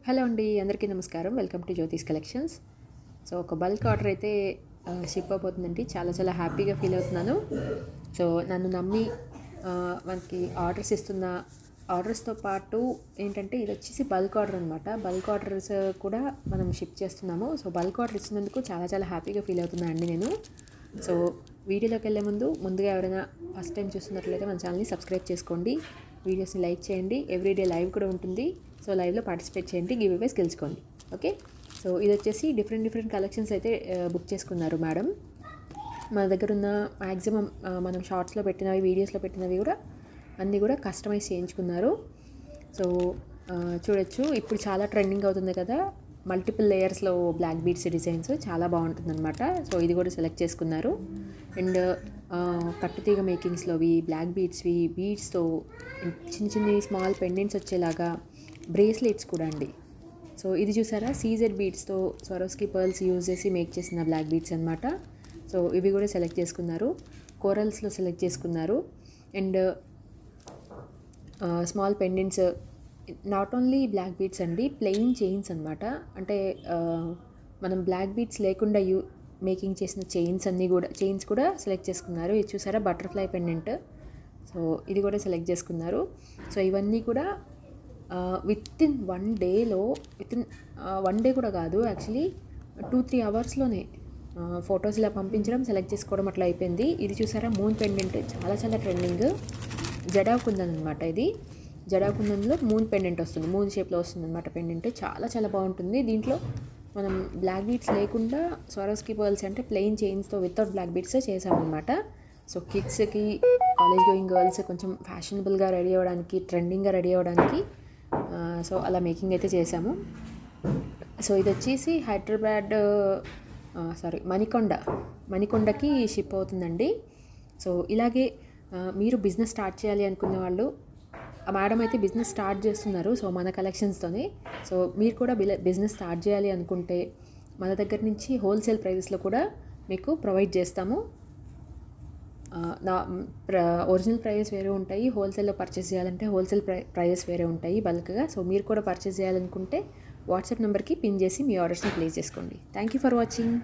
Hello అండి, అందరికీ నమస్కారం. Welcome to Jyothish collections. So ఒక బల్క్ ఆర్డర్ అయితే షిప్ అయిపోతుందండి. చాలా హ్యాపీగా ఫీల్ అవుతున్నాను. సో నన్ను నమ్మి మనకి ఆర్డర్స్ ఇస్తున్న ఆర్డర్స్తో పాటు ఏంటంటే ఇది వచ్చేసి బల్క్ ఆర్డర్ అనమాట. బల్క్ ఆర్డర్స్ కూడా మనం షిప్ చేస్తున్నాము. సో బల్క్ ఆర్డర్ ఇచ్చినందుకు చాలా హ్యాపీగా ఫీల్ అవుతున్నాను అండి నేను. సో వీడియోలోకి వెళ్ళే ముందుగా ఎవరైనా ఫస్ట్ టైం చూస్తున్నట్లయితే మన ఛానల్ని సబ్స్క్రైబ్ చేసుకోండి, వీడియోస్ని లైక్ చేయండి. ఎవ్రీడే లైవ్ కూడా ఉంటుంది. సో లైవ్లో పార్టిసిపేట్ చేయండి, గివ్ అవేస్ గెలుచుకోండి. ఓకే, సో ఇది వచ్చేసి డిఫరెంట్ కలెక్షన్స్ అయితే బుక్ చేసుకున్నారు మేడం. మన దగ్గర ఉన్న మ్యాక్సిమం మనం షార్ట్స్లో పెట్టినవి, వీడియోస్లో పెట్టినవి కూడా అన్నీ కూడా కస్టమైజ్ చేయించుకున్నారు. సో చూడొచ్చు, ఇప్పుడు చాలా ట్రెండింగ్ అవుతుంది కదా మల్టిపుల్ లేయర్స్లో బ్లాక్ బీడ్స్ డిజైన్స్, చాలా బాగుంటుందన్నమాట. సో ఇది కూడా సెలెక్ట్ చేసుకున్నారు. అండ్ కట్టుతీగ మేకింగ్స్లోవి బ్లాక్ బీడ్స్వి, బీడ్స్తో చిన్న స్మాల్ పెండెంట్స్ వచ్చేలాగా బ్రేస్లెట్స్ కూడా అండి. సో ఇది చూసారా, సీజెడ్ బీడ్స్తో స్వరోస్కి పర్ల్స్ యూజ్ చేసి మేక్ చేసిన బ్లాక్ బీడ్స్ అనమాట. సో ఇవి కూడా సెలెక్ట్ చేసుకున్నారు. కోరల్స్లో సెలెక్ట్ చేసుకున్నారు. And small pendants, not only black beads అండి, ప్లెయిన్ చైన్స్ అనమాట. అంటే మనం బ్లాక్ బీడ్స్ లేకుండా మేకింగ్ చేసిన చైన్స్ కూడా సెలెక్ట్ చేసుకున్నారు. ఇది చూసారా, బటర్ఫ్లై పెండెంట్. సో ఇది కూడా సెలెక్ట్ చేసుకున్నారు. సో ఇవన్నీ కూడా విత్ ఇన్ 1 డేలో, వన్ డే కూడా కాదు యాక్చువల్లీ 2-3 అవర్స్లోనే ఫొటోస్ ఇలా పంపించడం, సెలెక్ట్ చేసుకోవడం అట్లా అయిపోయింది. ఇది చూసారా, మూన్ పెండెంట్, చాలా ట్రెండింగ్. జడా కుందన్ అనమాట. ఇది జడా కుందన్లో మూన్ పెండెంట్ వస్తుంది, మూన్ షేప్లో వస్తుంది అనమాట పెండెంట్. చాలా బాగుంటుంది. దీంట్లో మనం బ్లాక్ బీడ్స్ లేకుండా స్వరోస్కి పర్ల్స్ అంటే ప్లెయిన్ చైన్స్తో వితౌట్ బ్లాక్ బీడ్స్ చేసామన్నమాట. సో కిడ్స్కి, కాలేజ్ గోయింగ్ గర్ల్స్ కొంచెం ఫ్యాషనబుల్గా రెడీ అవ్వడానికి, ట్రెండింగ్గా రెడీ అవ్వడానికి సో అలా మేకింగ్ అయితే చేసాము. సో ఇది వచ్చేసి హైదరాబాద్, మణికొండకి షిప్ అవుతుందండి. సో ఇలాగే మీరు బిజినెస్ స్టార్ట్ చేయాలి అనుకునే వాళ్ళు, మేడం అయితే బిజినెస్ స్టార్ట్ చేస్తున్నారు. సో మన కలెక్షన్స్తోనే. సో మీరు కూడా బిజినెస్ స్టార్ట్ చేయాలి అనుకుంటే మన దగ్గర నుంచి హోల్సేల్ ప్రైజెస్లో కూడా మీకు ప్రొవైడ్ చేస్తాము. ఒరిజినల్ ప్రైజెస్ వేరే ఉంటాయి, హోల్సేల్లో పర్చేస్ చేయాలంటే హోల్సేల్ ప్రైజెస్ వేరే ఉంటాయి బల్క్గా. సో మీరు కూడా పర్చేస్ చేయాలనుకుంటే వాట్సాప్ నెంబర్కి పిన్ చేసి మీ ఆర్డర్స్ని ప్లేస్ చేసుకోండి. Thank you for watching.